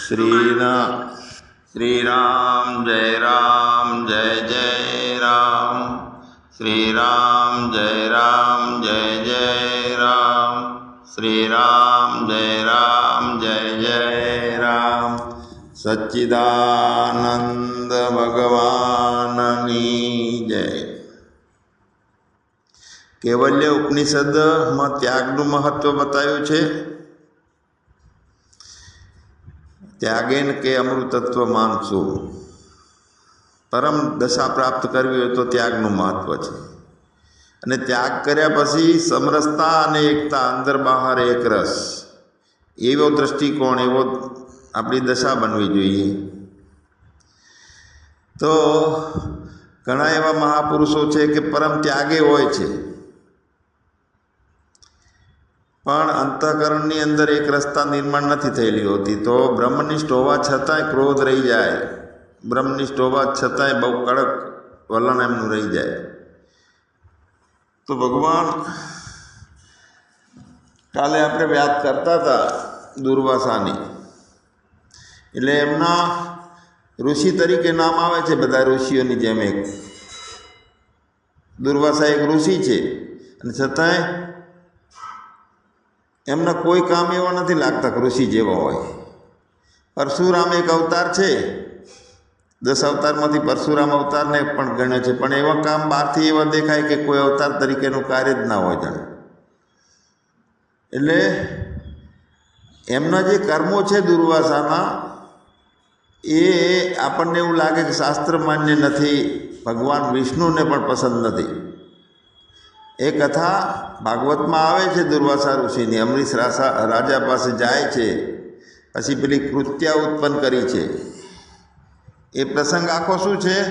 श्री राम जय जय राम। श्री राम जय जय राम। श्री राम जय जय राम। सच्चिदानंद भगवाननी जय। कैवल्य उपनिषद में त्यागनु महत्व बतायु छे। त्यागेन के अमृतत्व मानसो। परम दशा प्राप्त करवी हो तो त्यागनु महत्व छे। अने त्याग कर्या पछी समरसता अने एकता, अंदर बहार एक रस, एवो दृष्टिकोण, एवो आपणी दशा बनवी जोईए। तो घणा एवा महापुरुषो छे कि परम त्यागे होय छे, पण अंतःकरणनी अंदर एक रसता निर्माण नहीं थयेली होती। तो ब्रह्मनिष्ठ होवा छतांय क्रोध रही जाए, ब्रह्मनिष्ठ होवा छतांय बहु कड़क वलन एमनुं रही जाए। तो भगवान काले आपणे वात करता था दुर्वासानी, एटले एमना ऋषि तरीके नाम आवे छे बधा ऋषिओनी जेम। एक दुर्वासा एक ऋषि छे अने छतांय एमना कोई काम एवा नहीं लगता कि ऋषि जेवा होय। परशुराम एक अवतार छे, 10 अवतारमांथी परशुराम अवतार ने पण गण्यो छे, पण एवा काम बहारथी एवा देखाय कि कोई अवतार तरीकेनुं कार्य ज ना होय जाणे। एटले एमना जे कर्मो छे दुर्वासाना, ए आपणने एवुं लागे कि शास्त्र मान्य नथी, भगवान विष्णुने पण पसंद नथी। एक कथा भागवत में आवे छे दुर्वासा ऋषिनी। अमरीश राजा पासे जाए छे, पछी पेली कृत्या उत्पन्न करी छे। ए प्रसंग आखो शुं छे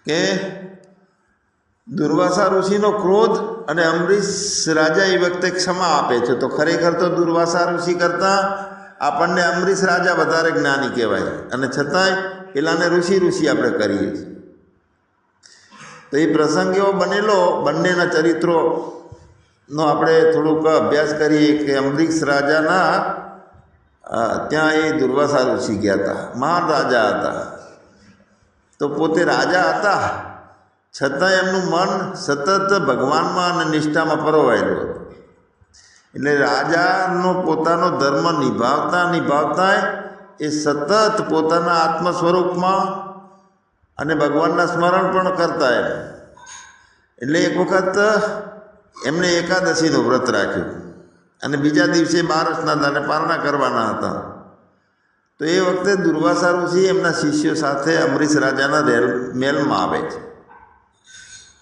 के दुर्वासा ऋषिनो क्रोध अने अमरीश राजा ए वखते क्षमा आपे छे। तो खरेखर तो दुर्वासा ऋषि करता आपणने अमरीश राजा वधारे ज्ञानी कहेवाय, अने छतांय पेलाने ऋषि आपणे करीए छीए। तो ये प्रसंग एवो बनेलो, बंनेना चरित्रों आपणे थोड़ुंक अभ्यास करीए कि अमरीश राजाना त्यां ए दुर्वासा ऋषि गया था। महान राजा हता। तो पोते राजा हता छतां एमनुं मन सतत भगवानमां अने निष्ठामां परोवायेलुं हतुं। एटले राजानो पोतानो धर्म निभावता ए सतत पोताना आत्म स्वरूपमां अने भगवानना स्मरण पण करता है। एटले एक वखत एमणे एकादशीनुं व्रत राख्युं अने बीजा दिवसे बारसना दाड़े पारણા करवाना हता। तो ए वखते दुर्वासा ऋषि एमना शिष्यो साथे अमरीश राजाना मेलमां आवे छे।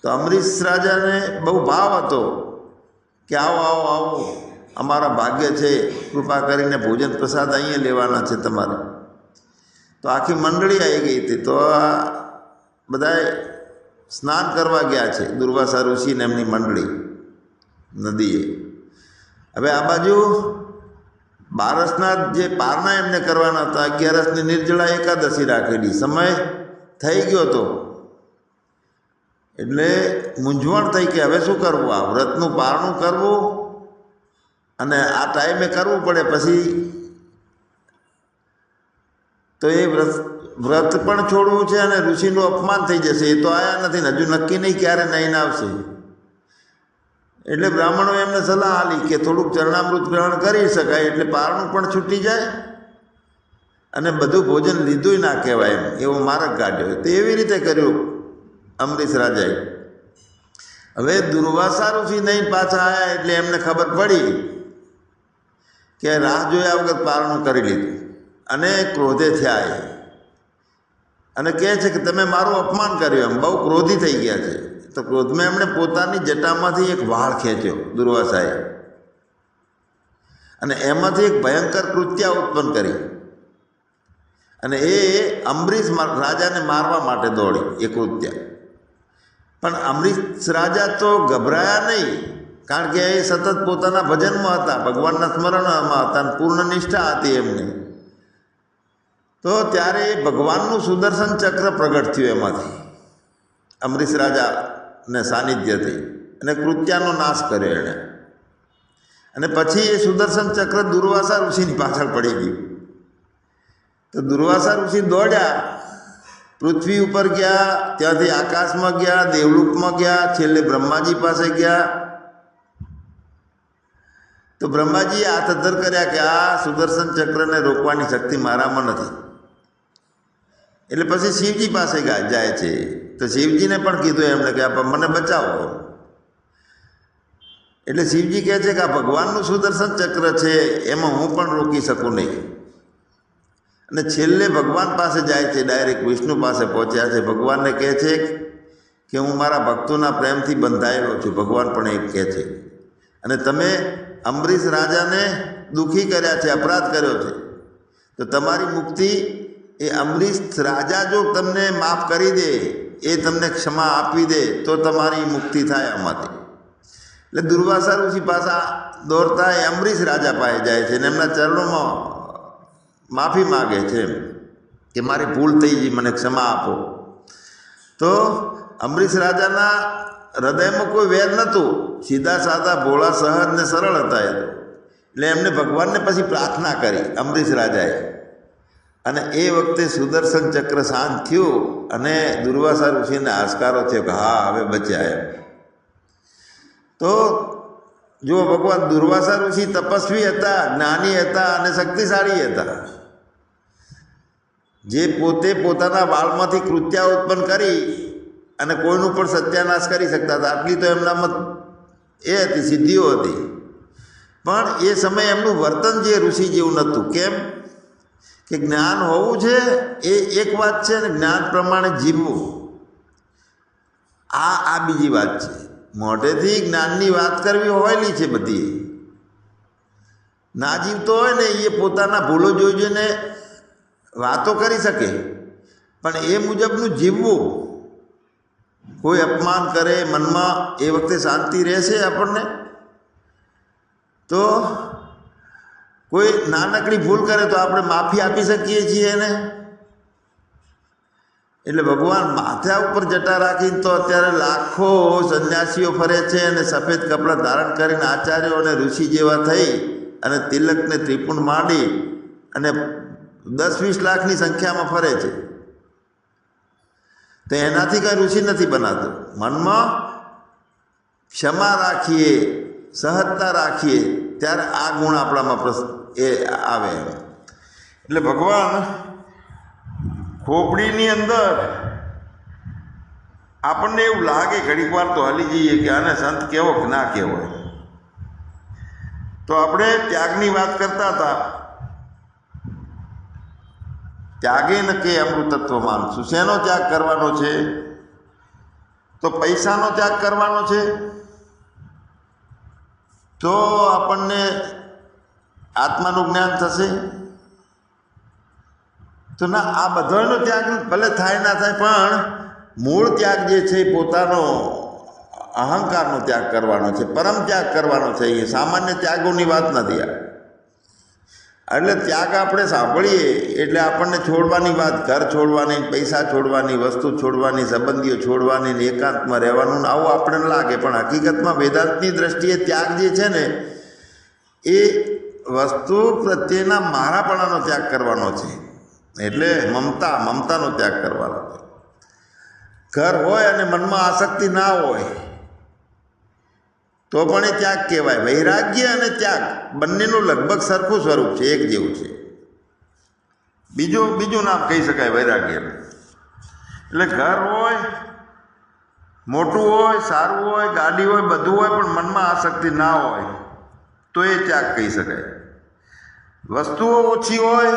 तो अमरीश राजाने बहु भाव हतो कि आओ आओ आओ, अमारा भाग्य छे, कृपा करीने भोजन प्रसाद अहींया लेवाना छे तमारे। तो आखी मंडળી आई गई थी। तो बधाए स्नान करवा गया छे दुर्वासा ऋषि ने एमनी मंडળી नदीए। हवे आ बाजू बारसना जे पारણા एमने करवाना हता, 11 निर्जला एकादशी राखेली, समय थई गयो तो एटले मूंझवण थई कि हवे शुं करवुं, आ व्रतनुं पारણું करवुं अने आ टाइमे करवुं पड़े, पछी तो ये व्रत पण छोड़वुं छे अने ऋषिनुं अपमान थई जशे। ए तो आया नथी ने हजू नक्की नहीं क्यारे नहींने आवशे। एटले ब्राह्मणोए एमने सलाह आली कि थोड़ुंक चरणामृत ग्रहण करी शकाय एटले पारણું पण छूटी जाय अने बधुं भोजन लीधुंय ना कहेवाय, एवो मार्ग काढ्यो। तो एवी रीते कर्युं अमरीश राजाए। हवे दुर्वासा ऋषि नहीं पाछा आया एटले एमने खबर पड़ी कि राह जोया वगर पारણું करी लीधुं अने क्रोधे थया अने कहे छे कि तमे मारुं अपमान कर्युं, एम बहु क्रोधी थई गया छे। तो क्रोध में एमणे पोतानी जटामांथी एक वाळ खेंच्यो दुर्वासाए अने एमांथी एक भयंकर कृत्या उत्पन्न करी अने ए अमरीश राजाने मारवा माटे दौड़ी ए कृत्या। पण अमरीश राजा तो गभराया नहीं, कारण के ए सतत पोताना भजनमां हता, भगवानना स्मरणमां हता, पूर्ण निष्ठा हती एमने। तो त्यारे भगवाननुं सुदर्शन चक्र प्रगट थयुं एमांथी अमरीश राजा ने सानिध्यथी अने कृत्यानो नाश कर्यो एणे। अने पछी ए सुदर्शन चक्र दुर्वासा ऋषिनी पाछळ पड़ी गयुं। તો દુર્વાસા ઋષિ દોડ્યા, પૃથ્વી ઉપર ગયા, ત્યાંથી આકાશમાં ગયા, દેવલોકમાં ગયા, છેલ્લે બ્રહ્માજી પાસે ગયા. તો બ્રહ્માજીએ હાથ અધ્ધર કર્યા કે આ સુદર્શન ચક્રને રોકવાની શક્તિ મારામાં નથી. એટલે પછી શિવજી પાસે જાય છે. તો શિવજીને પણ કીધું એમણે કે આ મને બચાવો. એટલે શિવજી કહે છે કે આ ભગવાનનું સુદર્શન ચક્ર છે, એમાં હું પણ રોકી શકું નહીં. અને છેલ્લે ભગવાન પાસે જાય છે, ડાયરેક્ટ વિષ્ણુ પાસે પહોંચ્યા છે. ભગવાનને કહે છે કે હું મારા ભક્તોના પ્રેમથી બંધાયેલો છું. ભગવાન પણ એક કહે છે, અને તમે અમરીશ રાજાને દુઃખી કર્યા છે, અપરાધ કર્યો છે, તો તમારી મુક્તિ એ અમરીશ રાજા જો તમને માફ કરી દે, એ તમને ક્ષમા આપી દે, તો તમારી મુક્તિ થાય આમાંથી. એટલે દુર્વાસા ઋષિ પાસા દોડતા એ અમરીશ રાજા પાસે જાય છે અને એમના ચરણોમાં માફી માગે છે કે મારી ભૂલ થઈ ગઈ, મને ક્ષમા આપો. તો અમરીશ રાજાના હૃદયમાં કોઈ વેર નહોતું, સીધા સાદા ભોળા સહજ ને સરળ હતા એ તો. એટલે એમને ભગવાનને પછી પ્રાર્થના કરી અમરીશ રાજાએ, અને એ વખતે સુદર્શન ચક્ર શાંત થયું અને દુર્વાસા ઋષિને આસ્કારો થયો કે હા હવે બચ્યા એમ. તો જો ભગવાન દુર્વાસા ઋષિ તપસ્વી હતા, જ્ઞાની હતા અને શક્તિશાળી હતા, જે પોતે પોતાના વાળમાંથી કૃત્યા ઉત્પન્ન કરી અને કોઈનું પણ સત્યાનાશ કરી શકતા હતા. આટલી તો એમનામાં એ હતી, સિદ્ધિઓ હતી. પણ એ સમયે એમનું વર્તન જે ઋષિ જેવું નહોતું. કેમ કે જ્ઞાન હોવું છે એ એક વાત છે, ને જ્ઞાન પ્રમાણે જીવવું આ બીજી વાત છે. મોઢેથી જ્ઞાનની વાત કરવી હોયલી છે બધી. ના જીવતો હોય ને એ પોતાના ભૂલો જોઈ જોઈને વાતો કરી શકે, પણ એ મુજબનું જીવવું. કોઈ અપમાન કરે મનમાં, એ વખતે શાંતિ રહેશે આપણને. તો કોઈ નાનકડી ભૂલ કરે તો આપણે માફી આપી શકીએ છીએ એને. એટલે ભગવાન માથા ઉપર જટા રાખીને તો અત્યારે લાખો સંન્યાસીઓ ફરે છે અને સફેદ કપડાં ધારણ કરીને આચાર્યો અને ઋષિ જેવા થઈ અને તિલકને ત્રિપુંડ માંડી અને 10-20 લાખની સંખ્યામાં ફરે છે. તો એનાથી કંઈ ઋષિ નથી બનાતું. મનમાં ક્ષમા રાખીએ, સહજતા રાખીએ, ત્યારે આ ગુણ આપણામાં એ આવે. એટલે ભગવાન ખોપડીની અંદર આપણને એવું લાગે ઘડીક વાર તો હાલી જઈએ કે આને સંત કહેવો કે ના કહેવો. તો આપણે ત્યાગની વાત કરતા હતા. ત્યાગે ન કે અમૃતત્વમાન. શેનો ત્યાગ કરવાનો છે? તો પૈસાનો ત્યાગ કરવાનો છે. તો આપણને આત્માનું જ્ઞાન થશે. તો ના, આ બધાનો ત્યાગ ભલે થાય ના થાય, પણ મૂળ ત્યાગ જે છે એ પોતાનો અહંકારનો ત્યાગ કરવાનો છે, પરમ ત્યાગ કરવાનો છે. એ સામાન્ય ત્યાગોની વાત નથી આ. એટલે ત્યાગ આપણે સાંભળીએ એટલે આપણને છોડવાની વાત, ઘર છોડવાની, પૈસા છોડવાની, વસ્તુ છોડવાની, સંબંધીઓ છોડવાની, એકાંતમાં રહેવાનું, આવું આપણને લાગે. પણ હકીકતમાં વેદાંતની દ્રષ્ટિએ ત્યાગ જે છે ને એ વસ્તુ પ્રત્યેના મારાપણાનો ત્યાગ કરવાનો છે. એટલે મમતાનો ત્યાગ કરવાનો છે. ઘર હોય અને મનમાં આસક્તિ ના હોય તો પણ એ ત્યાગ કહેવાય. વૈરાગ્ય અને ત્યાગ બંનેનું લગભગ સરખું સ્વરૂપ છે, એક જેવું છે. બીજું નામ કહી શકાય વૈરાગ્ય. એટલે ઘર હોય, મોટું હોય, સારું હોય, ગાડી હોય, બધું હોય, પણ મનમાં આસક્તિ ના હોય તો એ ત્યાગ કહી શકાય. વસ્તુઓ ઓછી હોય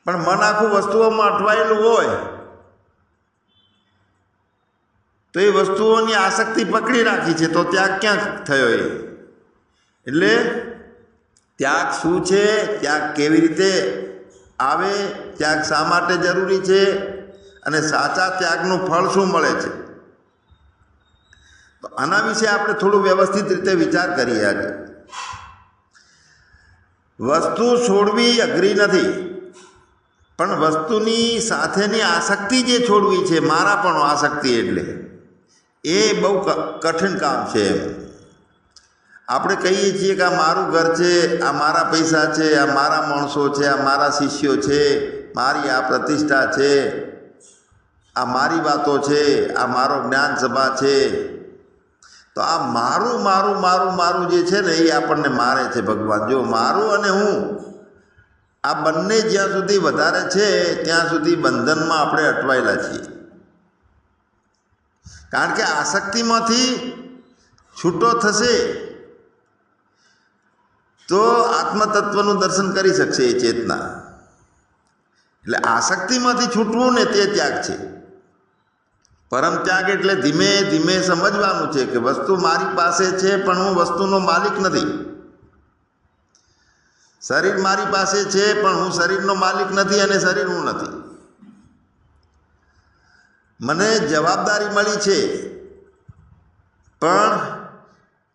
પણ મન આખું વસ્તુઓમાં અટવાયેલું હોય તો એ વસ્તુઓની આસક્તિ પકડી રાખી છે, તો ત્યાગ ક્યાં થયો એ? એટલે ત્યાગ શું છે, ત્યાગ કેવી રીતે આવે, ત્યાગ શા માટે જરૂરી છે, અને સાચા ત્યાગનું ફળ શું મળે છે, તો આના વિશે આપણે થોડું વ્યવસ્થિત રીતે વિચાર કરીએ. આજે વસ્તુ છોડવી અઘરી નથી, પણ વસ્તુની સાથેની આસક્તિ જે છોડવી છે, મારાપણો આસક્તિ, એટલે એ બહુ કઠિન કામ છે. આપણે કહીએ છીએ કે આ મારું ઘર છે, આ મારા પૈસા છે, આ મારા માણસો છે, આ મારા શિષ્યો છે, મારી આ પ્રતિષ્ઠા છે, આ મારી વાતો છે, આ મારો જ્ઞાન સભા છે, તો આ મારું મારું મારું મારું જે છે ને એ આપણને મારે છે ભગવાન. જો મારું અને હું આ બંને જ્યાં સુધી વધારે છે ત્યાં સુધી બંધનમાં આપણે અટવાયેલા છીએ. કારણ કે આસક્તિમાંથી છૂટો થશે તો આત્મતત્વનું દર્શન કરી શકશે એ ચેતના. એટલે આસક્તિમાંથી છૂટવું ને તે ત્યાગ છે. પરમ ત્યાગ એટલે ધીમે ધીમે સમજવાનું છે કે વસ્તુ મારી પાસે છે પણ હું વસ્તુનો માલિક નથી. શરીર મારી પાસે છે પણ હું શરીરનો માલિક નથી અને શરીર હું નથી. મને જવાબદારી મળી છે પણ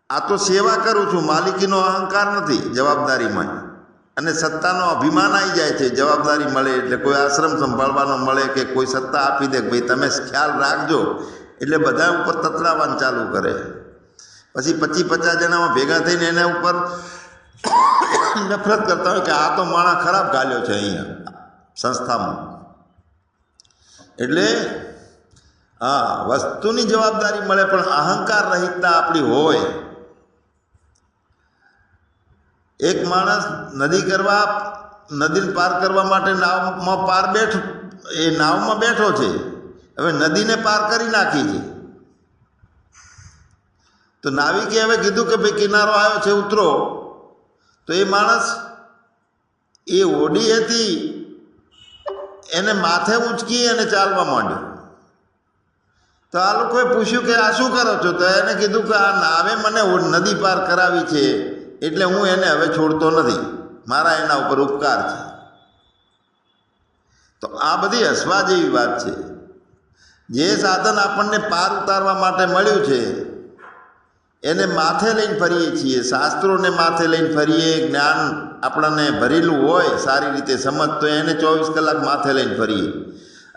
આ તો સેવા કરું છું, માલિકીનો અહંકાર નથી જવાબદારીમાં. અને સત્તાનો અભિમાન આવી જાય છે જવાબદારી મળે એટલે. કોઈ આશ્રમ સંભાળવાનો મળે કે કોઈ સત્તા આપી દે કે ભાઈ તમે ખ્યાલ રાખજો, એટલે બધા ઉપર તતરાવાનું ચાલુ કરે. પછી 25-50 જણામાં ભેગા થઈને એના ઉપર નફરત કરતા હોય કે આ તો માણસ ખરાબ ગાલ્યો છે અહીંયા સંસ્થામાં. એટલે હા, વસ્તુની જવાબદારી મળે પણ અહંકાર રહિતતા આપણી હોય. એક માણસ નદી પાર કરવા માટે નાવમાં બેઠો છે. હવે નદીને પાર કરી નાખી છે તો નાવિકે હવે કીધું કે ભાઈ કિનારો આવ્યો છે, ઉતરો. તો એ માણસ એ હોડી હતી એને માથે ઊંચકી અને ચાલવા માંડ્યો. તો આ લોકોએ પૂછ્યું કે આ શું કરો છો? તો એને કીધું કે આ નાવે મને નદી પાર કરાવી છે એટલે હું એને હવે છોડતો નથી, મારા એના ઉપર ઉપકાર છે. તો આ બધી હસવા જેવી વાત છે. જે સાધન આપણને પાર ઉતારવા માટે મળ્યું છે એને માથે લઈને ફરીએ છીએ, શાસ્ત્રોને માથે લઈને ફરીએ. જ્ઞાન આપણને ભરેલું હોય સારી રીતે સમજ તો એને 24 કલાક માથે લઈને ફરીએ,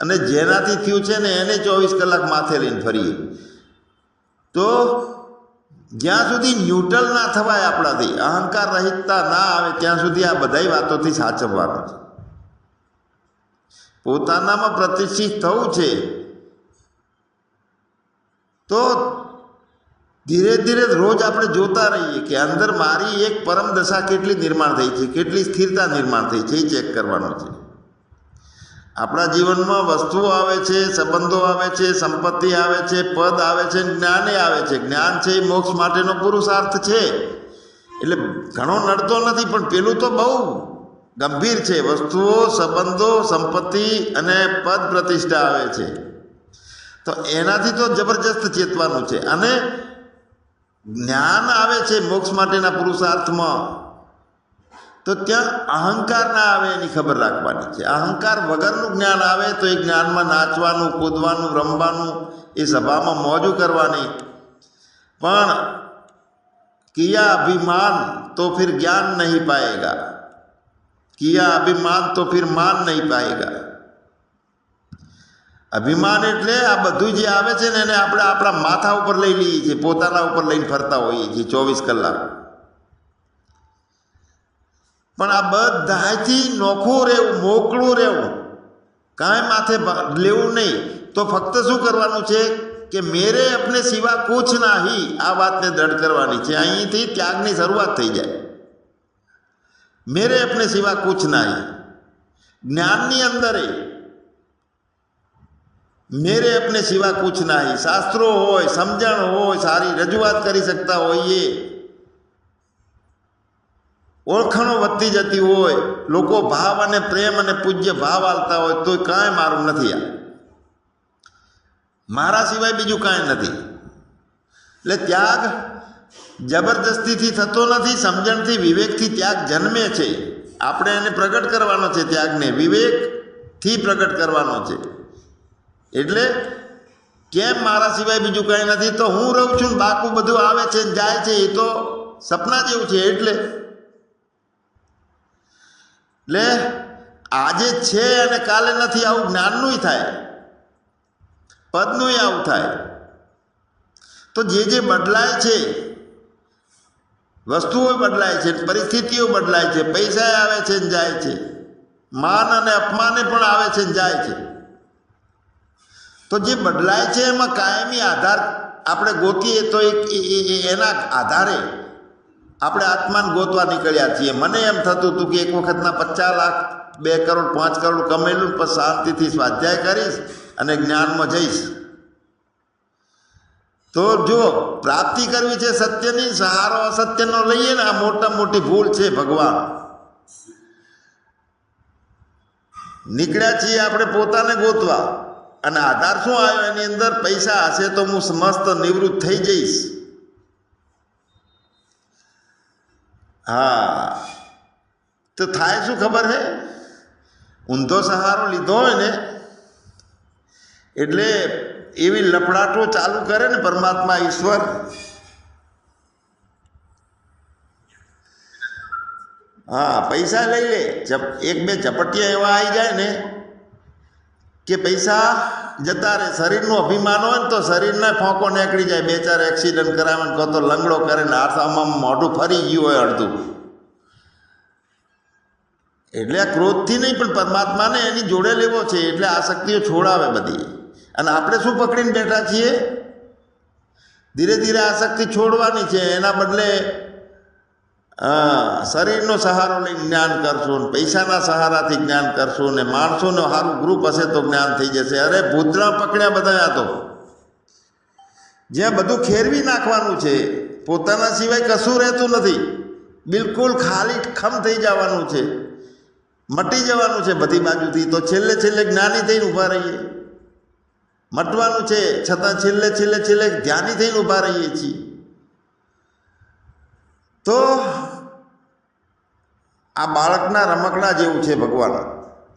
અને જેનાથી થયું છે ને એને 24 કલાક માથે લઈને ફરીએ. તો જ્યાં સુધી ન્યુટ્રલ ના થવાય આપણાથી, અહંકાર રહિતતા ના આવે ત્યાં સુધી આ બધાય વાતોથી સાચવવાનું છે. પોતાનામાં પ્રતિષ્ઠિત થવું છે તો ધીરે ધીરે રોજ આપણે જોતા રહીએ કે અંદર મારી એક પરમ દશા કેટલી નિર્માણ થઈ છે, કેટલી સ્થિરતા નિર્માણ થઈ છે, એ ચેક કરવાનું છે. આપણા જીવનમાં વસ્તુઓ આવે છે, સંબંધો આવે છે, સંપત્તિ આવે છે, પદ આવે છે, જ્ઞાને આવે છે. જ્ઞાન છે એ મોક્ષ માટેનો પુરુષાર્થ છે, એટલે ઘણો નડતો નથી. પણ પેલું તો બહુ ગંભીર છે. વસ્તુઓ, સંબંધો, સંપત્તિ અને પદ પ્રતિષ્ઠા આવે છે તો એનાથી તો જબરજસ્ત ચેતવાનું છે. અને જ્ઞાન આવે છે મોક્ષ માટેના પુરુષાર્થમાં તો ત્યાં અહંકાર ના આવે એની ખબર રાખવાની છે. અહંકાર વગરનું જ્ઞાન આવે તો એ જ્ઞાનમાં નાચવાનું, કૂદવાનું, રમવાનું, એ સભામાં મોજું કરવાની. પણ કિયા અભિમાન તો ફિર જ્ઞાન નહીં પાએગા, કિયા અભિમાન તો ફિર માન નહીં પાએગા. અભિમાન એટલે આ બધું જે આવે છે ને એને આપણે આપણા માથા ઉપર લઈ લઈએ છીએ, પોતાના ઉપર લઈને ફરતા હોઈએ છીએ 24 કલાક. પણ આ બધાથી નોખું રહેવું, મોકળું રહેવું, કાંઈ માથે લેવું નહીં. તો ફક્ત શું કરવાનું છે કે મેરે અપને સિવા કુછ નહીં, આ વાતને દ્રઢ કરવાની છે. અહીંથી ત્યાગની શરૂઆત થઈ જાય. મેરે અપને સિવા કુછ નહીં. જ્ઞાનની અંદર મેરે અપને સિવા કુછ નહીં. શાસ્ત્રો હોય, સમજણ હોય, સારી રજૂઆત કરી શકતા હોઈએ, ઓળખાણો વધતી જતી હોય, લોકો ભાવ અને પ્રેમ અને પૂજ્ય ભાવ આલતા હોય તો કાંઈ મારું નથી, આ મારા સિવાય બીજું કાંઈ નથી. એટલે ત્યાગ જબરજસ્તીથી થતો નથી, સમજણથી, વિવેકથી ત્યાગ જન્મે છે. આપણે એને પ્રગટ કરવાનો છે, ત્યાગને વિવેકથી પ્રગટ કરવાનો છે. એટલે કેમ મારા સિવાય બીજું કાંઈ નથી, તો હું રહું છું ને બાકી બધું આવે છે ને જાય છે, એ તો સપના જેવું છે. એટલે આજે છે અને કાલે નથી, આવું જ્ઞાનનું થાય, પદનું આવું થાય. તો જે બદલાય છે, વસ્તુઓ બદલાય છે, પરિસ્થિતિઓ બદલાય છે, પૈસા આવે છે ને જાય છે, માન અને અપમાને પણ આવે છે ને જાય છે. તો જે બદલાય છે એમાં કાયમી આધાર આપણે ગોતીએ તો એના આધારે આપણે આત્માને ગોતવા નીકળ્યા છીએ. મને એમ થતું હતું કે એક વખતના 50 લાખ 2 કરોડ 5 કરોડ કમેલું પછી શાંતિથી સ્વાધ્યાય કરીશ અને જ્ઞાનમાં જઈશ. તો જો પ્રાપ્તિ કરવી છે સત્યની, સહારો અસત્યનો લઈએ ને, આ મોટા મોટી ભૂલ છે. ભગવાન નીકળ્યા છીએ આપણે પોતાને ગોતવા, અને આધાર શું આવ્યો એની અંદર? પૈસા હશે તો હું મસ્ત નિવૃત્ત થઈ જઈશ. હા, તો થાય શું ખબર છે? ઊંધો સહારો લીધો હોય ને એટલે એવી લફડાટો ચાલુ કરે ને પરમાત્મા ઈશ્વર. હા, પૈસા લઈ લે. 1-2 ઝપટિયા એવા આવી જાય ને કે પૈસા જતા રહે. શરીરનું અભિમાન હોય ને તો શરીરને ફોંકો નીકળી જાય. 2-4 એક્સિડન્ટ કરાવે ને કહો તો લંગડો કરે ને હાથમાં મોઢું ફરી ગયું હોય અડધું. એટલે આ ક્રોધથી નહીં પણ પરમાત્માને એની જોડે લેવો છે એટલે આસક્તિઓ છોડાવે બધી. અને આપણે શું પકડીને બેઠા છીએ? ધીરે ધીરે આસક્તિ છોડવાની છે. એના બદલે શરીરનો સહારો લઈને જ્ઞાન કરશું, ને પૈસાના સહારાથી જ્ઞાન કરશું, ને માણસોનો સારું ગ્રુપ હશે તો જ્ઞાન થઈ જશે. અરે ભૂતરા પકડ્યા બધા. આ તો જ્યાં બધું ખેરવી નાખવાનું છે, પોતાના સિવાય કશું રહેતું નથી. બિલકુલ ખાલી ખમ થઈ જવાનું છે, મટી જવાનું છે બધી બાજુથી. તો છેલ્લે છેલ્લે જ્ઞાની થઈને ઊભા રહીએ. મટવાનું છે છતાં છેલ્લે છેલ્લે છેલ્લે ધ્યાની થઈને ઊભા રહીએ છીએ. તો આ બાળકના રમકડા જેવું છે ભગવાન.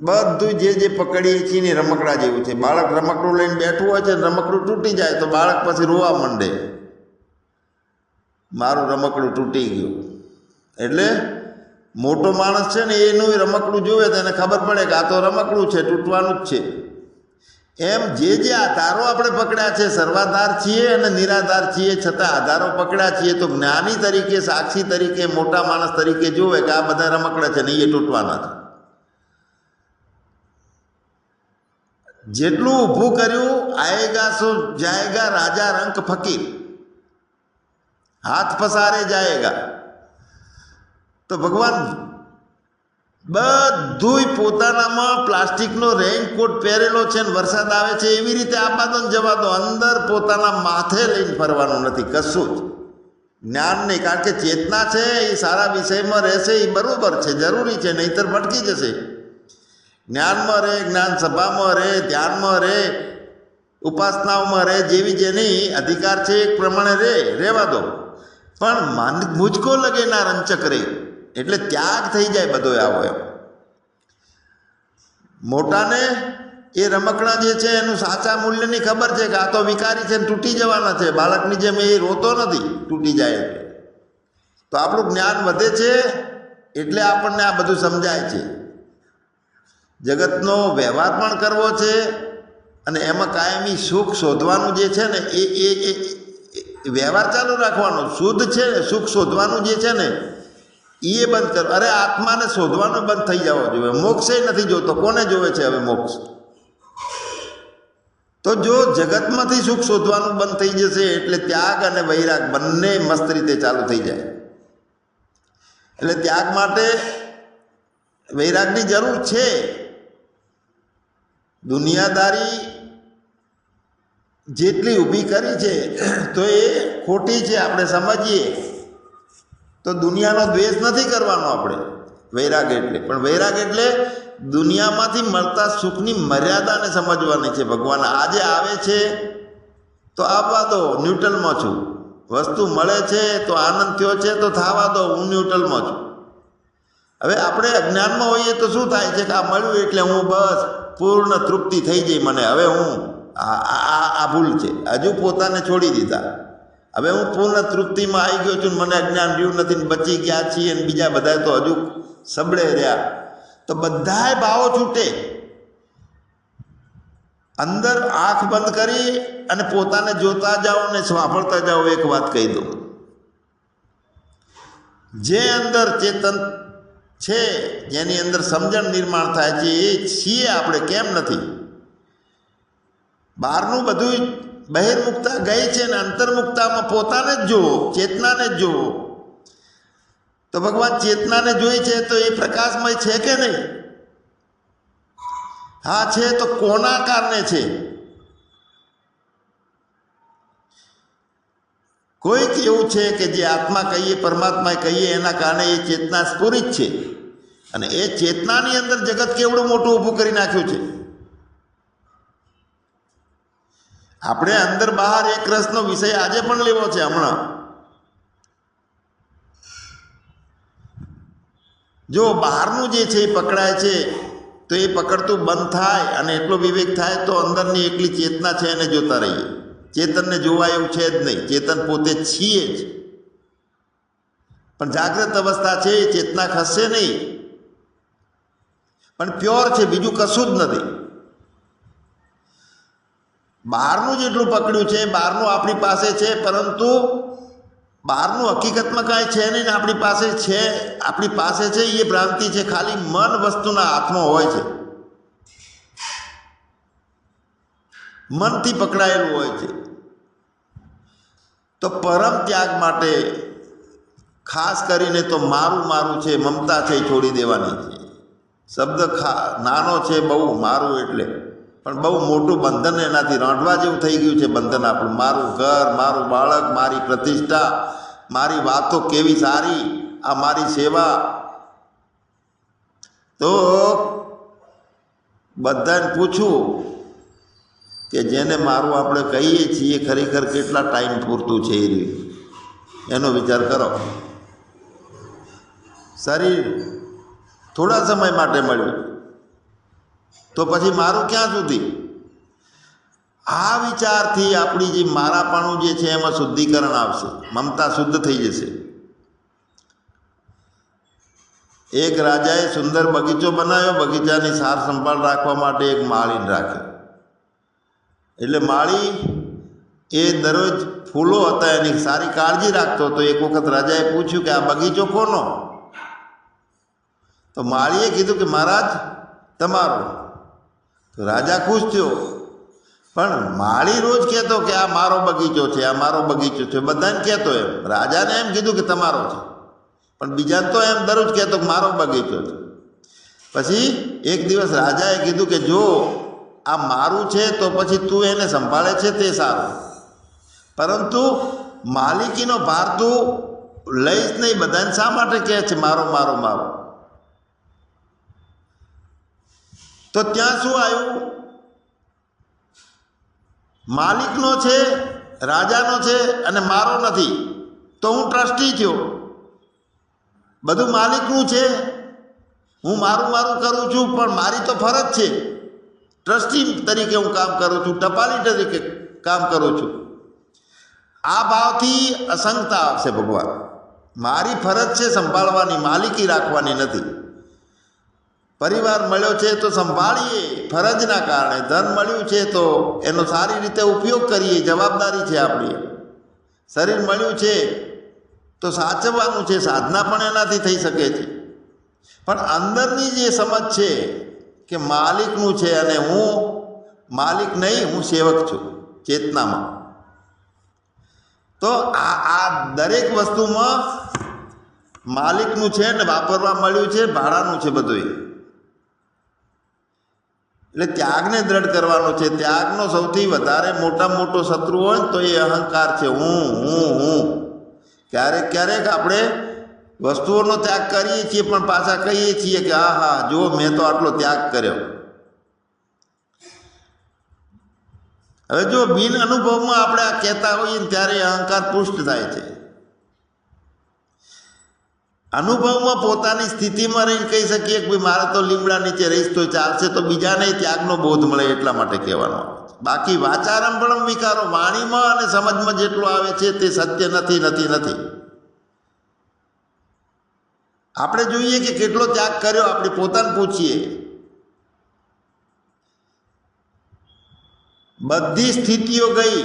બધું જે પકડીએ છીએ ને રમકડા જેવું છે. બાળક રમકડું લઈને બેઠું હોય છે, રમકડું તૂટી જાય તો બાળક પછી રોવા માંડે, મારું રમકડું તૂટી ગયું. એટલે મોટો માણસ છે ને એનું રમકડું જોવે તો એને ખબર પડે કે આ તો રમકડું છે, તૂટવાનું જ છે. એમ જે આધારો આપણે પકડ્યા છે, સર્વાધાર છીએ અને નિરાધાર છીએ, છતાં આધારો પકડ્યા છીએ. તો જ્ઞાની તરીકે, સાક્ષી તરીકે, મોટા માણસ તરીકે જોવે કે આ બધા રમકડા છે ને એ તૂટવાના છે. જેટલું ઊભું કર્યું, આયેગા સો જાયેગા, રાજા રંક ફકીર, હાથ પસારે જાયેગા. તો ભગવાન બધુંય પોતાનામાં પ્લાસ્ટિકનો રેઇનકોટ પહેરેલો છે ને વરસાદ આવે છે એવી રીતે આપા દો ને જવા દો. અંદર પોતાના માથે લઈને ફરવાનું નથી કશું જ. જ્ઞાન નહીં, કારણ કે ચેતના છે એ સારા વિષયમાં રહેશે, એ બરાબર છે, જરૂરી છે, નહીંતર ભટકી જશે. જ્ઞાનમાં રહે, જ્ઞાન સભામાં રહે, ધ્યાનમાં રહે, ઉપાસનાઓમાં રહે, જેવી જેની અધિકાર છે એક પ્રમાણે રહેવા દો. પણ મુજકો લગે ના રંચક રહે, એટલે ત્યાગ થઈ જાય બધો. આવો એમ મોટાને એ રમકડા જે છે એનું સાચા મૂલ્યની ખબર છે કે આ તો વિકારી છે ને તૂટી જવાના છે. બાળકની જેમ એ રોતો નથી તૂટી જાય એટલે. તો આપણું જ્ઞાન વધે છે એટલે આપણને આ બધું સમજાય છે. જગતનો વ્યવહાર પણ કરવો છે અને એમાં કાયમી સુખ શોધવાનું જે છે ને એ વ્યવહાર ચાલુ રાખવાનો. શુદ્ધ છે સુખ શોધવાનું જે છે ને એ બંધ કરો. અરે આત્માને શોધવાનું બંધ થઈ જવો જોઈએ. મોક્ષે નથી જોતો. કોને જોવે છે હવે મોક્ષ? તો જો જગતમાંથી સુખ શોધવાનું બંધ થઈ જશે એટલે ત્યાગ અને વૈરાગ બંને મસ્ત રીતે ચાલુ થઈ જાય. એટલે ત્યાગ માટે વૈરાગની જરૂર છે. દુનિયાદારી જેટલી ઊભી કરી છે તો એ ખોટી છે. આપણે સમજીએ તો દુનિયાનો દ્વેષ નથી કરવાનો આપણે. વૈરાગ એટલે પણ વૈરાગ એટલે દુનિયામાંથી મળતા સુખની મર્યાદાને સમજવાની છે. ભગવાન આજે આવે છે તો આવવા દો, ન્યુટ્રલમાં છું. વસ્તુ મળે છે તો આનંદ થયો છે તો થવા દો, હું ન્યુટ્રલમાં છું. હવે આપણે અજ્ઞાનમાં હોઈએ તો શું થાય છે કે આ મળ્યું એટલે હું બસ પૂર્ણ તૃપ્તિ થઈ જઈ મને. હવે હું આ ભૂલ છે, હજુ પોતાને છોડી દીધા. હવે હું પૂર્ણ તૃપ્તિમાં આવી ગયો છું, મને અજ્ઞાન રહ્યું નથી, બચી ગયા છીએ અને બીજા બધા તો હજુ સબળે રહ્યા. તો બધાય ભાવો છૂટે. અંદર આંખ બંધ કરી અને પોતાને જોતા જાઓ ને સાંભળતા જાઓ. એક વાત કહી દઉં, જે અંદર ચેતન છે જેની અંદર સમજણ નિર્માણ થાય છે એ છીએ આપણે, કેમ નથી? બહારનું બધું બહિર્મુખતા ગઈ છે ને અંતર્મુખતામાં પોતાને જ જુઓ, ચેતનાને જ જુઓ. તો ભગવાન ચેતનાને જોઈ છે તો એ પ્રકાશમય છે કે નહીં? હા છે, તો કોના કારણે છે? કોઈક એવું છે કે જે આત્મા કહીએ, પરમાત્મા કહીએ, એના કારણે એ ચેતના સ્ફુરિત છે અને એ ચેતનાની અંદર જગત કેવડું મોટું ઊભું કરી નાખ્યું છે. આપણે અંદર બહાર એક રસનો વિષય આજે પણ લેવો છે. હમણાં જો બહારનું જે છે એ પકડાય છે તો એ પકડતું બંધ થાય અને એટલો વિવેક થાય તો અંદરની એકલી ચેતના છે એને જોતા રહીએ. ચેતનને જોવા એવું છે જ નહીં, ચેતન પોતે છીએ જ. પણ જાગ્રત અવસ્થા છે એ ચેતના ખસશે નહીં, પણ પ્યોર છે, બીજું કશું જ નથી. બહારનું જેટલું પકડ્યું છે, બહારનું આપણી પાસે છે, પરંતુ બહારનું હકીકતમાં કાંઈ છે નહીં ને આપણી પાસે છે એ ભ્રાંતિ છે. ખાલી મન વસ્તુના હાથમાં હોય છે, મનથી પકડાયેલું હોય છે. તો પરમ ત્યાગ માટે ખાસ કરીને તો મારું છે, મમતા છે એ છોડી દેવાની છે. શબ્દ નાનો છે બહુ, મારું એટલે, પણ બહુ મોટું બંધન એનાથી રાંધવા જેવું થઈ ગયું છે બંધન આપણું. મારું ઘર, મારું બાળક, મારી પ્રતિષ્ઠા, મારી વાતો કેવી સારી, આ મારી સેવા. તો બધાને પૂછું કે જેને મારું આપણે કહીએ છીએ ખરેખર કેટલા ટાઈમ પૂરતું છે એ રહ્યું, એનો વિચાર કરો. શરીર થોડા સમય માટે મળ્યું તો પછી મારું ક્યાં સુધી? આ વિચારથી આપણી જે મારાપણું જે છે એમાં શુદ્ધિકરણ આવશે, મમતા શુદ્ધ થઈ જશે. એક રાજાએ સુંદર બગીચો બનાવ્યો. બગીચાની સાર સંભાળ રાખવા માટે એક માળીને રાખ્યો. એટલે માળી એ દરરોજ ફૂલો હતા એની સારી કાળજી રાખતો. તો એક વખત રાજાએ પૂછ્યું કે આ બગીચો કોનો? તો માળીએ કીધું કે મહારાજ તમારો. તો રાજા ખુશ થયો. પણ માળી રોજ કહેતો કે આ મારો બગીચો છે, આ મારો બગીચો છે, બધાને કહેતો. એમ રાજાને એમ કીધું કે તમારો છે, પણ બીજાને તો એમ દરરોજ કહેતો કે મારો બગીચો છે. પછી એક દિવસ રાજાએ કીધું કે જો આ મારું છે તો પછી તું એને સંભાળે છે તે સારું, પરંતુ માલિકીનો ભાર તું લઈશ નહીં. બધાને શા માટે કહે છે મારો મારો મારો? તો ત્યાં શું આવ્યું? માલિકનો છે, રાજાનો છે અને મારો નથી. તો હું ટ્રસ્ટી થયો. બધું માલિકનું છે, હું મારું કરું છું, પણ મારી તો ફરજ છે. ટ્રસ્ટી તરીકે હું કામ કરું છું, ટપાલી તરીકે કામ કરું છું. આ ભાવથી અસંગતા આવશે ભગવાન. મારી ફરજ છે સંભાળવાની, માલિકી રાખવાની નથી. પરિવાર મળ્યો છે તો સંભાળીએ ફરજના કારણે. ધન મળ્યું છે તો એનો સારી રીતે ઉપયોગ કરીએ, જવાબદારી છે આપણી. શરીર મળ્યું છે તો સાચવવાનું છે, સાધના પણ એનાથી થઈ શકે છે. પણ અંદરની જે સમજ છે કે માલિકનું છે અને હું માલિક નહીં, હું સેવક છું ચેતનામાં. તો આ દરેક વસ્તુમાં માલિકનું છે ને વાપરવા મળ્યું છે, ભાડાનું છે બધું. એટલે ત્યાગને દ્રઢ કરવાનો છે. ત્યાગનો સૌથી વધારે મોટો શત્રુ હોય તો એ અહંકાર છે. હું ક્યારેક આપણે વસ્તુઓનો ત્યાગ કરીએ છીએ પણ પાછા કહીએ છીએ કે હા જો મેં તો આટલો ત્યાગ કર્યો. હવે જો બિન અનુભવમાં આપણે આ કહેતા હોઈએ ત્યારે અહંકાર પુષ્ટ થાય છે. અનુભવમાં પોતાની સ્થિતિમાં રહીને કહી શકીએ કે ભાઈ મારે તો લીમડા નીચે રહીશ તો ચાલશે, તો બીજાને ત્યાગનો બોધ મળે એટલા માટે કહેવાનું. બાકી વાચારંભણમ વિકારો, વાણીમાં અને સમજમાં જેટલું આવે છે તે સત્ય નથી. આપણે જોઈએ કે કેટલો ત્યાગ કર્યો, આપણે પોતાને પૂછીએ. બધી સ્થિતિઓ ગઈ.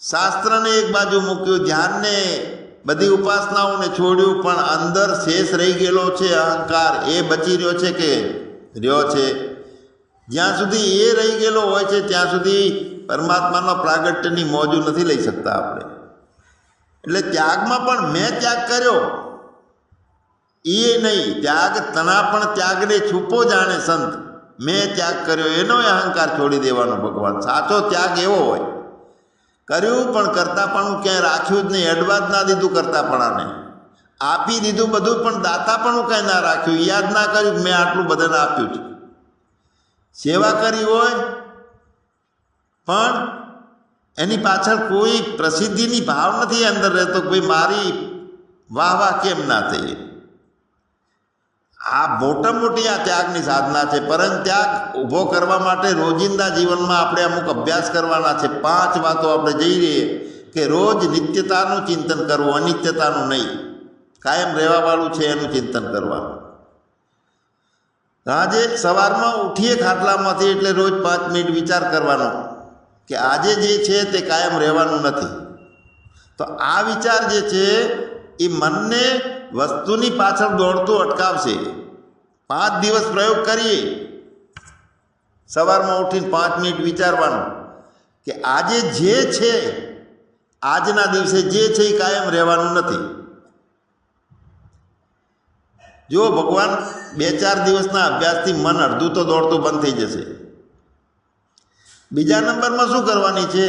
શાસ્ત્રને એક બાજુ મૂક્યું, ધ્યાનને બધી ઉપાસનાઓને છોડ્યું, પણ અંદર શેષ રહી ગયેલો છે અહંકાર, એ બચી રહ્યો છે કે રહ્યો છે. જ્યાં સુધી એ રહી ગયેલો હોય છે ત્યાં સુધી પરમાત્માનો પ્રાગટ્યની મોજ નથી લઈ શકતા આપણે. એટલે ત્યાગમાં પણ મેં ત્યાગ કર્યો એ નહીં, ત્યાગ તના પણ ત્યાગને છૂપો જાણે સંત, મેં ત્યાગ કર્યો એનો અહંકાર છોડી દેવાનો ભગવાન. સાચો ત્યાગ એવો હોય, કર્યું પણ કરતાપણું ક્યાંય રાખ્યું જ નહીં, એડવા જ ના દીધું કરતાપણાને, આપી દીધું બધું પણ દાતાપણું કાંઈ ના રાખ્યું, યાદ ના કર્યું મેં આટલું બધાને આપ્યું છે. સેવા કરી હોય પણ એની પાછળ કોઈ પ્રસિદ્ધિની ભાવ નથી અંદર રહેતો, ભાઈ મારી વાહ વાહ કેમ ના થઈ. આ મોટા મોટી આ ત્યાગની સાધના છે. પરમ ત્યાગ ઊભો કરવા માટે રોજિંદા જીવનમાં આપણે અમુક અભ્યાસ કરવાના છે. 5 વાતો આપણે જઈ રહીએ કે રોજ નિત્યતાનું ચિંતન કરવું, અનિત્યતાનું નહીં, કાયમ રહેવાવાળું છે એનું ચિંતન કરવાનું. આજે સવારમાં ઉઠીએ ખાટલામાંથી એટલે રોજ 5 મિનિટ વિચાર કરવાનો કે આજે જે છે તે કાયમ રહેવાનું નથી. તો આ વિચાર જે છે એ મનને વસ્તુની પાછળ દોડતું અટકાવશે. 5 દિવસ પ્રયોગ કરીએ, સવારમાં ઉઠીને 5 મિનિટ વિચારવાનું કે આજે જે છે, આજના દિવસે જે છે એ કાયમ રહેવાનું નથી. જો ભગવાન 2-4 દિવસના અભ્યાસથી મન અડધું તો દોડતું બંધ થઈ જશે. બીજા નંબરમાં શું કરવાની છે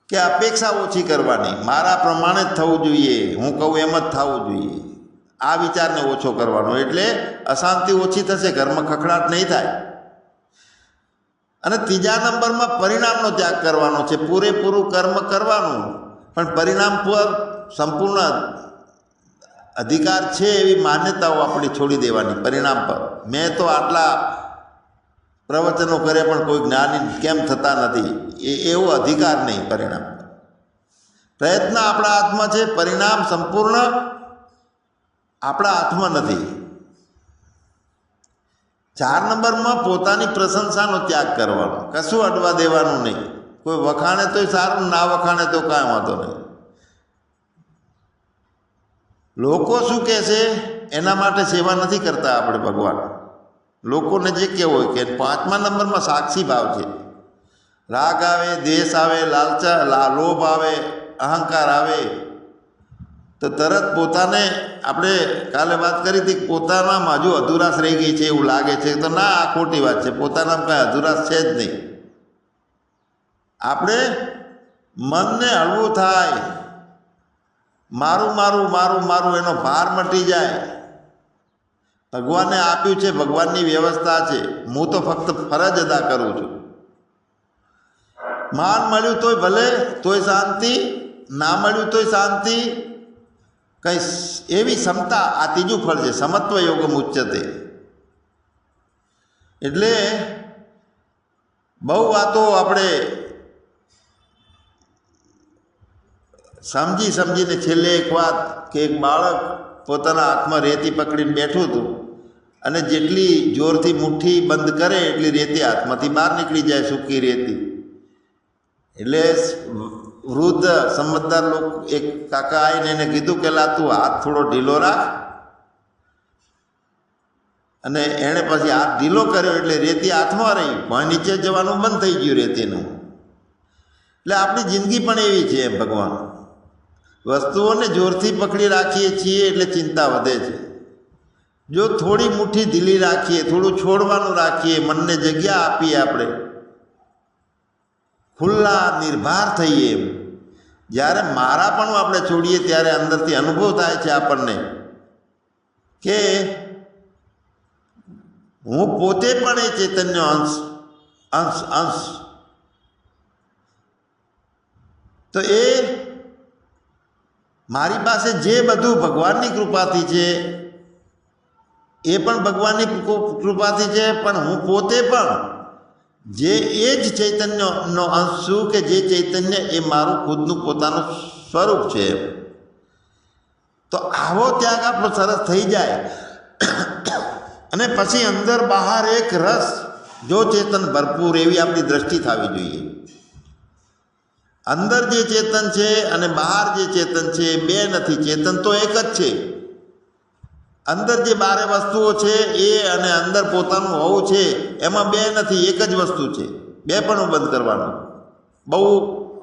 કે અપેક્ષા ઓછી કરવાની, મારા પ્રમાણે જ થવું જોઈએ, હું કહું એમ જ થવું જોઈએ, આ વિચારને ઓછો કરવાનો. એટલે અશાંતિ ઓછી થશે, ઘરમાં ખખડાટ નહીં થાય. અને ત્રીજા નંબરમાં પરિણામનો ત્યાગ કરવાનો છે. પૂરેપૂરું કર્મ કરવાનું, પણ પરિણામ પર સંપૂર્ણ અધિકાર છે એવી માન્યતાઓ આપણી છોડી દેવાની. પરિણામ પર મેં તો આટલા પ્રવચનો કરે પણ કોઈ જ્ઞાની કેમ થતા નથી, એવો અધિકાર નહીં. પરિણામ પ્રયત્ન આપણા હાથમાં છે, પરિણામ સંપૂર્ણ આપણા હાથમાં નથી. 4 નંબરમાં પોતાની પ્રશંસાનો ત્યાગ કરવાનો, કશું અડવા દેવાનું નહીં. કોઈ વખાણે તોય સારું, ના વખાણે તો કાંઈ વાંધો નહીં. લોકો શું કહેશે એના માટે સેવા નથી કરતા આપણે ભગવાન. લોકોને જે કહેવું હોય કે 5મા નંબરમાં સાક્ષી ભાવ છે. રાગ આવે, દ્વેષ આવે, લોભ આવે, અહંકાર આવે તો તરત પોતાને, આપણે કાલે વાત કરી હતી, પોતાનામાં હજુ અધુરાશ રહી ગઈ છે એવું લાગે છે, તો ના, આ ખોટી વાત છે. પોતાનામાં કાંઈ અધુરાશ છે જ નહીં. આપણે મનને હળવું થાય, મારું મારું મારું મારું એનો ભાર મટી જાય. ભગવાને આપ્યું છે, ભગવાનની વ્યવસ્થા છે, હું તો ફક્ત ફરજ અદા કરું છું. માન મળ્યું તોય ભલે, તોય શાંતિ, ના મળ્યું તોય શાંતિ. કંઈ એવી ક્ષમતા, આ ત્રીજું ફળ છે, સમત્વ યોગમ ઉચ્યતે. એટલે બહુ વાતો આપણે સમજીને છેલ્લે એક વાત કે એક બાળક પોતાના હાથમાં રેતી પકડીને બેઠું હતું અને જેટલી જોરથી મુઠ્ઠી બંધ કરે એટલી રેતી હાથમાંથી બહાર નીકળી જાય, સૂકી રેતી. એટલે વૃદ્ધ સમજદાર લોકો, એક કાકા આવીને એને કીધું કે લા તું હાથ થોડો ઢીલો રાખ, અને એણે પછી હાથ ઢીલો કર્યો એટલે રેતી હાથમાં રહી, પણ નીચે જવાનું બંધ થઈ ગયું રેતીનું. એટલે આપણી જિંદગી પણ એવી છે એમ. ભગવાન વસ્તુઓને જોરથી પકડી રાખીએ છીએ એટલે ચિંતા વધે છે. જો થોડી મુઠ્ઠી ઢીલી રાખીએ, થોડું છોડવાનું રાખીએ, મનને જગ્યા આપીએ, આપણે ખુલ્લા નિર્ભાર થઈએ, એમ જ્યારે મારાપણું આપણે છોડીએ ત્યારે અંદરથી અનુભવ થાય છે આપણને કે હું પોતે પણ એ ચૈતન્ય અંશ. તો એ મારી પાસે જે બધું ભગવાનની કૃપાથી છે એ પણ ભગવાનની કૃપાથી છે, પણ હું પોતે પણ જે એ જ ચૈતન્યનો અંશ છું કે જે ચૈતન્ય એ મારું ખુદનું પોતાનું સ્વરૂપ છે. તો આવો ત્યાગ આપણો સરસ થઈ જાય અને પછી અંદર બહાર એક રસ, જો ચેતન ભરપૂર, એવી આપણી દ્રષ્ટિ થવી જોઈએ. અંદર જે ચેતન છે અને બહાર જે ચેતન છે બે નથી, ચેતન તો એક જ છે. અંદર જે બારે વસ્તુઓ છે એ અને અંદર પોતાનું હોવું છે એમાં બે નથી, એક જ વસ્તુ છે. બે પણ બંધ કરવાનું. બહુ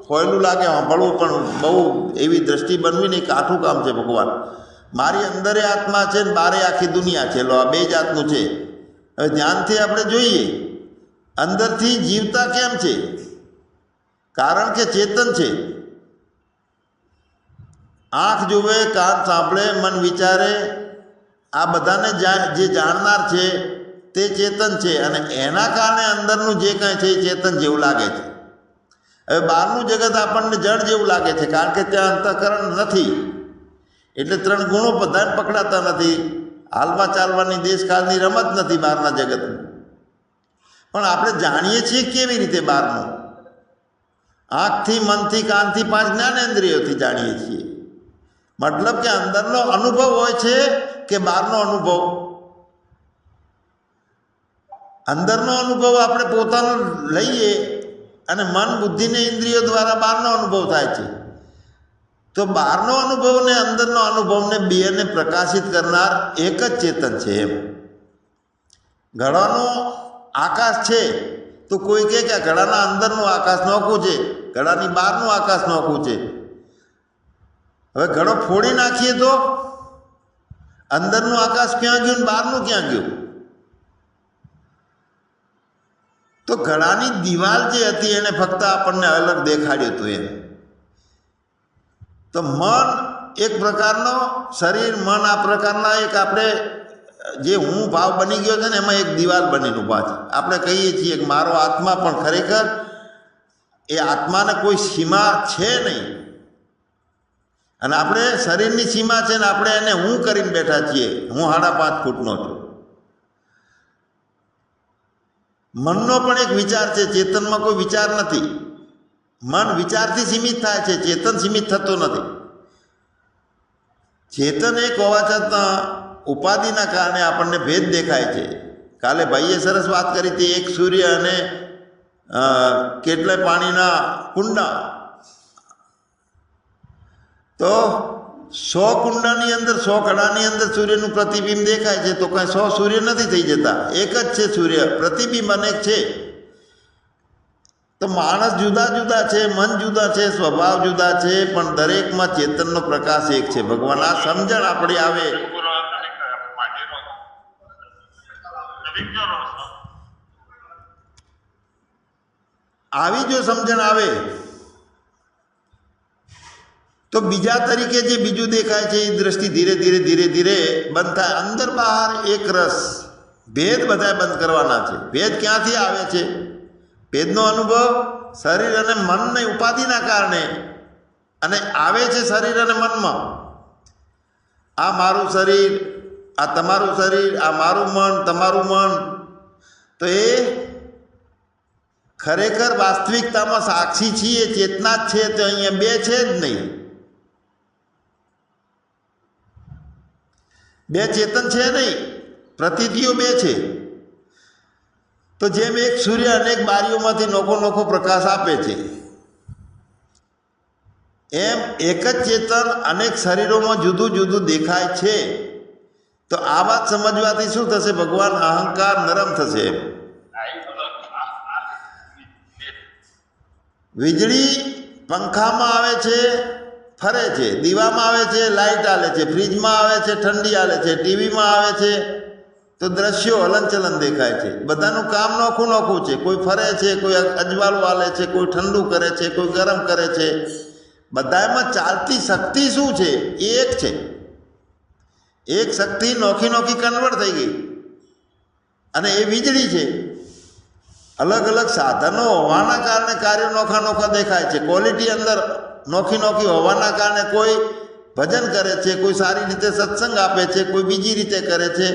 ફોયલું લાગે સાંભળવું, પણ બહુ એવી દ્રષ્ટિ બનવી નહીં, કાઠું કામ છે. ભગવાન મારી અંદરે આત્મા છે ને બારે આખી દુનિયા છે. લો આ બે જાતનું છે. હવે ધ્યાનથી આપણે જોઈએ અંદરથી જીવતા કેમ છે? કારણ કે ચેતન છે. આંખ જુએ, કાન સાંભળે, મન વિચારે, આ બધાને જે જાણનાર છે તે ચેતન છે. અને એના કારણે અંદરનું જે કાંઈ છે એ ચેતન જેવું લાગે છે. હવે બહારનું જગત આપણને જડ જેવું લાગે છે, કારણ કે ત્યાં અંતઃકરણ નથી, એટલે ત્રણ ગુણો બધાને પકડાતા નથી. હાલમાં ચાલવાની દેશકાળની રમત નથી બહારના જગતની. પણ આપણે જાણીએ છીએ કેવી રીતે બહારનું? આંખથી, મનથી, કાનથી, 5 જ્ઞાનેન્દ્રિયોથી જાણીએ છીએ. મતલબ કે અંદરનો અનુભવ હોય છે કે બહારનો અનુભવ? અંદરનો અનુભવ આપણે પોતાનો લઈએ અને મન, બુદ્ધિ ને ઇન્દ્રિયો દ્વારા બહારનો અનુભવ થાય છે. તો બહારનો અનુભવ ને અંદરનો અનુભવને બેને પ્રકાશિત કરનાર એક જ ચેતન છે. એમ ઘડાનો આકાશ છે તો કોઈ કહે કે ઘડાના અંદરનું આકાશ નોખું છે, ઘડાની બહારનું આકાશ નોખું છે. હવે ઘડો ફોડી નાખીએ તો અંદરનું આકાશ ક્યાં ગયું ને બહારનું ક્યાં ગયું? તો ઘડાની દિવાલ જે હતી એને ફક્ત આપણને અલગ દેખાડ્યું હતું. એમ તો મન એક પ્રકારનો, શરીર, મન આ પ્રકારના એક આપણે જે હું ભાવ બની ગયો છે ને એમાં એક દિવાલ બનીને ઊભા છે. આપણે કહીએ છીએ કે મારો આત્મા, પણ ખરેખર એ આત્માને કોઈ સીમા છે નહીં. અને આપણે શરીરની સીમા છે ને આપણે એને હું કરીને બેઠા છીએ. હું 5.5 ફૂટનો છું. મનનો પણ એક વિચાર છે, ચેતનમાં કોઈ વિચાર નથી. મન વિચારથી સીમિત થાય છે, ચેતન સીમિત થતો નથી. ચેતન એક હોવા છતાં ઉપાધિના કારણે આપણને ભેદ દેખાય છે. કાલે ભાઈએ સરસ વાત કરી હતી, એક સૂર્ય અને કેટલાય પાણીના કુંડા. તો 100 કુંડાની અંદર, 100 કડાની અંદર સૂર્યનું પ્રતિબિંબ દેખાય છે. તો કાંઈ 100 સૂર્ય નથી થઈ જતા, એક જ છે સૂર્ય. પ્રતિબિંબ અનેક છે. તો માણસ જુદા જુદા છે, મન જુદા છે, સ્વભાવ જુદા છે, પણ દરેકમાં ચેતનનો પ્રકાશ એક છે. ભગવાન આ સમજણ આપણી આવે, આવી જો સમજણ આવે તો બીજા તરીકે જે બીજું દેખાય છે એ દ્રષ્ટિ ધીરે ધીરે ધીરે ધીરે બંધ થાય. અંદર બહાર એક રસ. ભેદ બધા બંધ કરવાના છે. ભેદ ક્યાંથી આવે છે? ભેદનો અનુભવ શરીર અને મનની ઉપાધિના કારણે, અને આવે છે શરીર અને મનમાં. આ મારું શરીર, આ તમારું શરીર, આ મારું મન, તમારું મન. તો એ ખરેખર વાસ્તવિકતામાં સાક્ષી છીએ, ચેતના જ છે. તો અહીંયા બે છે જ નહીં, બે ચેતન છે નહીં, પ્રતીતિઓ બે છે. તો જેમ એક સૂર્ય અનેક બારીઓમાંથી નોખો નોખો પ્રકાશ આપે છે, એમ એક જ ચેતન અનેક શરીરોમાં જુદું જુદું દેખાય છે. તો આ વાત સમજવાથી શું થશે? ભગવાન અહંકાર નરમ થશે. વીજળી પંખામાં આવે છે, ફરે છે. દીવામાં આવે છે, લાઇટ આલે છે. ફ્રીજમાં આવે છે, ઠંડી આલે છે. ટીવીમાં આવે છે તો દ્રશ્યો હલનચલન દેખાય છે. બધાનું કામ નોખું નોખું છે. કોઈ ફરે છે, કોઈ અજવાળું આલે છે, કોઈ ઠંડુ કરે છે, કોઈ ગરમ કરે છે. બધામાં ચાલતી શક્તિ શું છે? એ એક છે. એક શક્તિ નોખી નોખી કન્વર્ટ થઈ ગઈ, અને એ વીજળી છે. અલગ અલગ સાધનો હોવાના કારણે કાર્યો નોખા નોખા દેખાય છે. ક્વોલિટી અંદર નોખી નોખી હોવાના કારણે કોઈ ભજન કરે છે, કોઈ સારી રીતે સત્સંગ આપે છે, કોઈ બીજી રીતે કરે છે,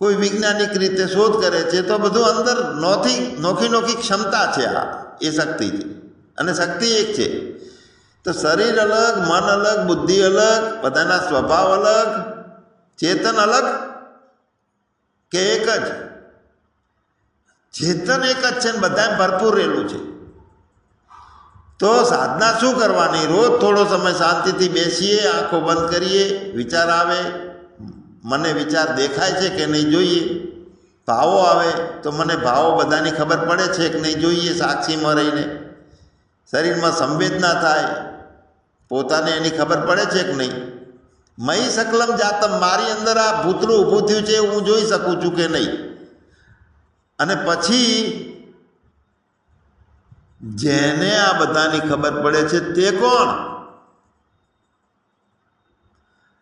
કોઈ વૈજ્ઞાનિક રીતે શોધ કરે છે. તો બધું અંદર નોખી નોખી ક્ષમતા છે. આ એ શક્તિ છે, અને શક્તિ એક છે. તો શરીર અલગ, મન અલગ, બુદ્ધિ અલગ, બધાના સ્વભાવ અલગ, ચેતન અલગ કે એક જ? ચેતન એક જ છે ને બધાને ભરપૂર રહેલું છે. તો સાધના શું કરવાની? રોજ થોડો સમય શાંતિથી બેસીએ, આંખો બંધ કરીએ, વિચાર આવે, મને વિચાર દેખાય છે કે નહીં જોઈએ, ભાવો આવે તો મને ભાવો બધાની ખબર પડે છે કે નહીં જોઈએ, સાક્ષીમાં રહીને શરીરમાં સંવેદના થાય, પોતાને એની ખબર પડે છે કે નહીં. મયી સકલમ જાતમ, મારી અંદર આ ભૂતરું ઊભું થયું છે હું જોઈ શકું છું કે નહીં. અને પછી જેને આ બધાની ખબર પડે છે તે કોણ?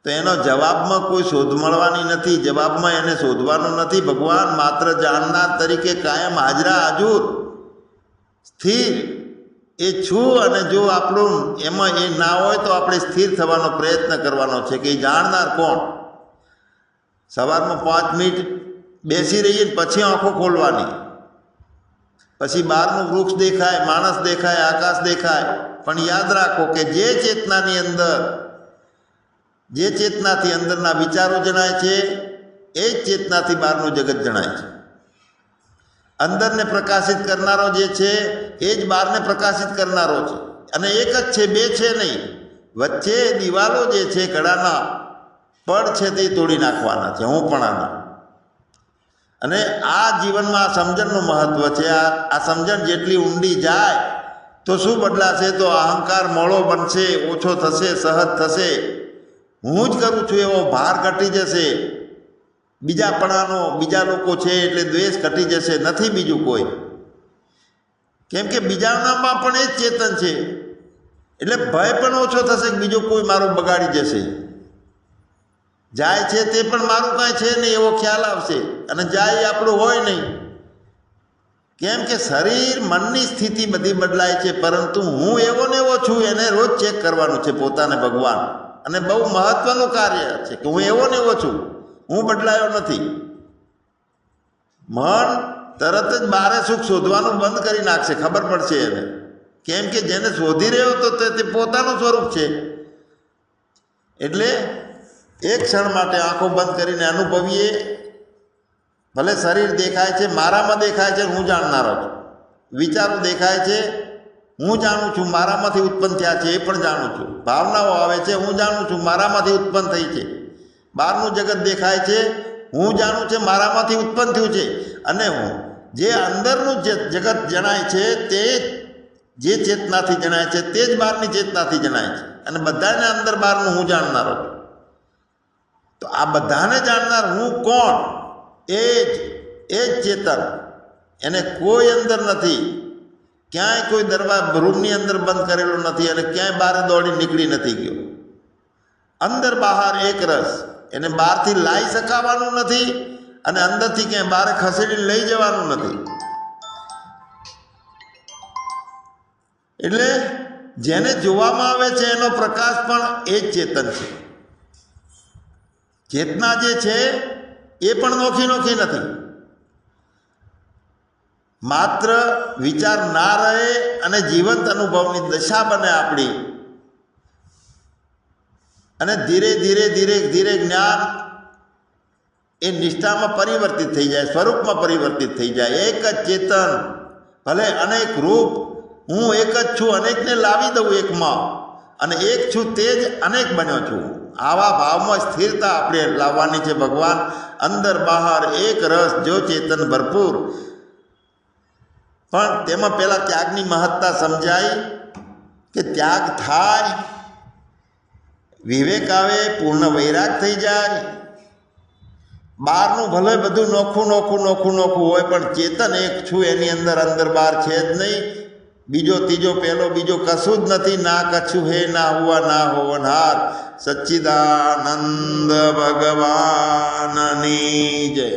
તો એનો જવાબમાં કોઈ શોધ મળવાની નથી, જવાબમાં એને શોધવાનો નથી. ભગવાન માત્ર જાણનાર તરીકે કાયમ હાજરા હાજુર સ્થિર એ છું. અને જો આપણું એમાં એ ના હોય તો આપણે સ્થિર થવાનો પ્રયત્ન કરવાનો છે કે જાણનાર કોણ. સવારમાં 5 મિનિટ બેસી રહીએ પછી આંખો ખોલવાની, પછી બહારનું વૃક્ષ દેખાય, માણસ દેખાય, આકાશ દેખાય, પણ યાદ રાખો કે જે ચેતનાની અંદર, જે ચેતનાથી અંદરના વિચારો જણાય છે એ જ ચેતનાથી બહારનું જગત જણાય છે. અંદરને પ્રકાશિત કરનારો જે છે એ જ બહારને પ્રકાશિત કરનારો છે. અને એક જ છે, બે છે નહીં. વચ્ચે દિવાલો જે છે, ઘડાના પડ છે તે તોડી નાખવાના છે, હું પણ આના. અને આ જીવનમાં આ સમજણનું મહત્ત્વ છે. આ સમજણ જેટલી ઊંડી જાય તો શું બદલાશે? તો અહંકાર મોળો બનશે, ઓછો થશે, સહજ થશે. હું જ કરું છું એવો ભાર ઘટી જશે. બીજાપણાનો, બીજા લોકો છે એટલે દ્વેષ ઘટી જશે, નથી બીજું કોઈ. કેમ કે બીજાનામાં પણ એ જ ચેતન છે એટલે ભય પણ ઓછો થશે કે બીજો કોઈ મારું બગાડી જશે. જાય છે તે પણ મારું કાંઈ છે નહીં એવો ખ્યાલ આવશે. અને જાય આપણું હોય નહીં. કેમ કે શરીર મનની સ્થિતિ બધી બદલાય છે, પરંતુ હું એવો ને એવો છું એને રોજ ચેક કરવાનું છે પોતાને ભગવાન. અને બહુ મહત્વનું કાર્ય છે કે હું એવો ને એવો છું, હું બદલાયો નથી. મન તરત જ બારે સુખ શોધવાનું બંધ કરી નાખશે, ખબર પડશે એને. કેમ કે જેને શોધી રહ્યો તો તે પોતાનું સ્વરૂપ છે. એટલે એક ક્ષણ માટે આંખો બંધ કરીને અનુભવીએ. ભલે શરીર દેખાય છે, મારામાં દેખાય છે, હું જાણનારો છું. વિચારો દેખાય છે, હું જાણું છું, મારામાંથી ઉત્પન્ન થયા છે એ પણ જાણું છું. ભાવનાઓ આવે છે, હું જાણું છું, મારામાંથી ઉત્પન્ન થઈ છે. બહારનું જગત દેખાય છે, હું જાણું છું, મારામાંથી ઉત્પન્ન થયું છે. અને હું જે અંદરનું જે જગત જણાય છે તે જે ચેતનાથી જણાય છે તે જ બહારની ચેતનાથી જણાય છે. અને બધાને અંદર બહારનું હું જાણનારો છું. તો આ બધાને જાણનાર હું કોણ? એ જ ચેતન. એને કોઈ અંદર નથી. ક્યાંય કોઈ દરવાજા રૂમની અંદર બંધ કરેલો નથી અને ક્યાંય બહાર દોડી નીકળી નથી ગયો. અંદર બહાર એક રસ. એને બહારથી લાવી શકાવાનું નથી અને અંદરથી ક્યાંય બહાર ખસેડીને લઈ જવાનું નથી. એટલે જેને જોવામાં આવે છે એનો પ્રકાશ પણ એ જ ચેતન છે. ચેતના જે છે એ પણ નોખી નથી. માત્ર વિચાર ના રહે અને જીવંત અનુભવની દશા બને આપણી. અને ધીરે ધીરે ધીરે ધીરે જ્ઞાન એ નિષ્ઠામાં પરિવર્તિત થઈ જાય, સ્વરૂપમાં પરિવર્તિત થઈ જાય. એક જ ચેતન, ભલે અનેક રૂપ, હું એક જ છું, અનેકને લાવી દઉં એકમાં, અને એક છું તે જ અનેક બન્યો છું. આવા ભાવમાં સ્થિરતા આપણે લાવવાની છે. ભગવાન અંદર બહાર એક રસ, જો ચેતન ભરપૂર. પણ તેમાં પહેલાં ત્યાગની મહત્તા સમજાય કે ત્યાગ થાય, વિવેક આવે, પૂર્ણ વૈરાગ થઈ જાય. બહારનું ભલે બધું નોખું હોય, પણ ચેતન એક છું, એની અંદર બહાર છે જ નહીં. બીજો ત્રીજો પહેલો બીજો કશું જ નથી. ના કછું હે ના હુઆ ના હોવનહાર. સચ્ચિદાનંદ ભગવાનની જય.